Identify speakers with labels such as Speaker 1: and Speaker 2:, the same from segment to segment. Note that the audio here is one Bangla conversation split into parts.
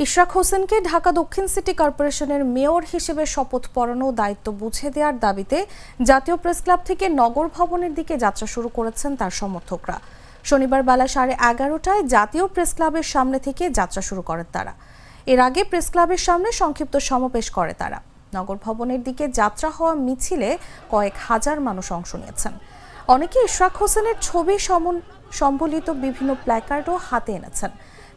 Speaker 1: ইশরাক হোসেনকে ঢাকা দক্ষিণ সিটি কর্পোরেশনের মেয়র হিসেবে শপথ পড়ানো দায়িত্ব বুঝে দেওয়ার দাবিতে জাতীয় প্রেসক্লাব থেকে নগর ভবনের দিকে যাত্রা শুরু করেছেন তার সমর্থকরা। শনিবার বেলা 11:30টায় জাতীয় প্রেসক্লাবের সামনে থেকে যাত্রা শুরু করেন তারা। এর আগে প্রেসক্লাবের সামনে সংক্ষিপ্ত সমাবেশ করে তারা। নগর ভবনের দিকে যাত্রা হওয়া মিছিলে কয়েক হাজার মানুষ অংশ নিয়েছেন। অনেকে ইশরাক হোসেনের ছবি সম্বলিত বিভিন্ন প্ল্যাকার্ডও হাতে এনেছেন।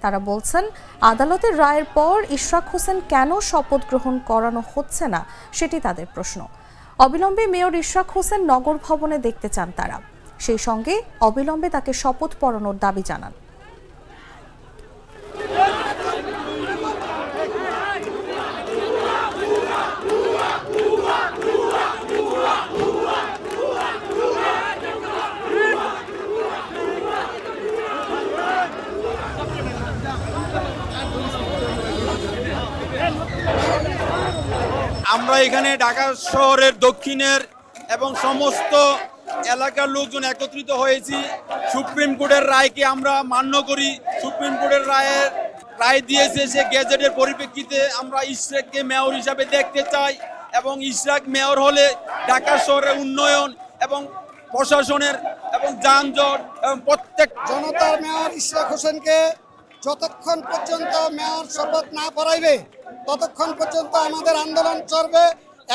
Speaker 1: তারা বলছেন, আদালতের রায়ের পর ইশরাক হোসেন কেন শপথ গ্রহণ করানো হচ্ছে না সেটি তাদের প্রশ্ন। অবিলম্বে মেয়র ইশরাক হোসেন নগর ভবনে দেখতে চান তারা। সেই সঙ্গে অবিলম্বে তাকে শপথ পড়ানোর দাবি জানান।
Speaker 2: আমরা এখানে ঢাকা শহরের দক্ষিণের এবং সমস্ত এলাকার লোকজন একত্রিত হয়েছি। সুপ্রিম কোর্টের রায়কে আমরা মান্য করি। সুপ্রিম কোর্টের রায় দিয়েছে, সে গেজেটের পরিপ্রেক্ষিতে আমরা ইশরাককে মেয়র হিসাবে দেখতে চাই এবং ইশরাক মেয়র হলে ঢাকা শহরের উন্নয়ন এবং প্রশাসনের এবং যানজট এবং প্রত্যেক
Speaker 3: জনতার মেয়র ইশরাক হোসেনকে যতক্ষণ পর্যন্ত মেয়র শপথ না পড়াইবে ততক্ষণ পর্যন্ত আমাদের আন্দোলন চলবে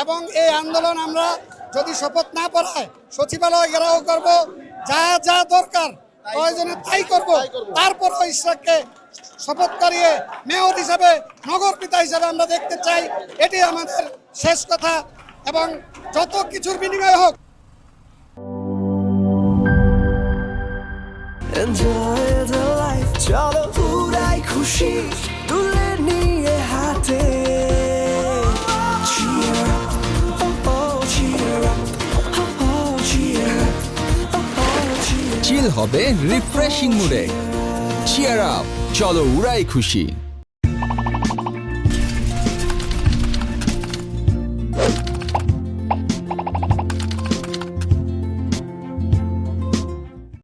Speaker 3: এবং এই আন্দোলন আমরা যদি শপথ না পড়ায় সচিবালয় ঘেরাও করব, যা যা দরকার প্রয়োজনে তাই করব। তারপরও ইশরাককে শপথ করিয়ে মেয়র হিসাবে, নগর পিতা হিসাবে আমরা দেখতে চাই। এটি আমাদের শেষ কথা এবং যত কিছুর বিনিময় হোক।
Speaker 4: Enjoy the life, চলো উড়াই খুশি তুলে নিয়ে হাতে। Cheer up, oh oh, cheer up, oh oh, cheer up, oh oh, cheer up.
Speaker 5: চিল হবে রিফ্রেশিং মুডে। চিয়ার আপ, চলো উড়াই খুশি।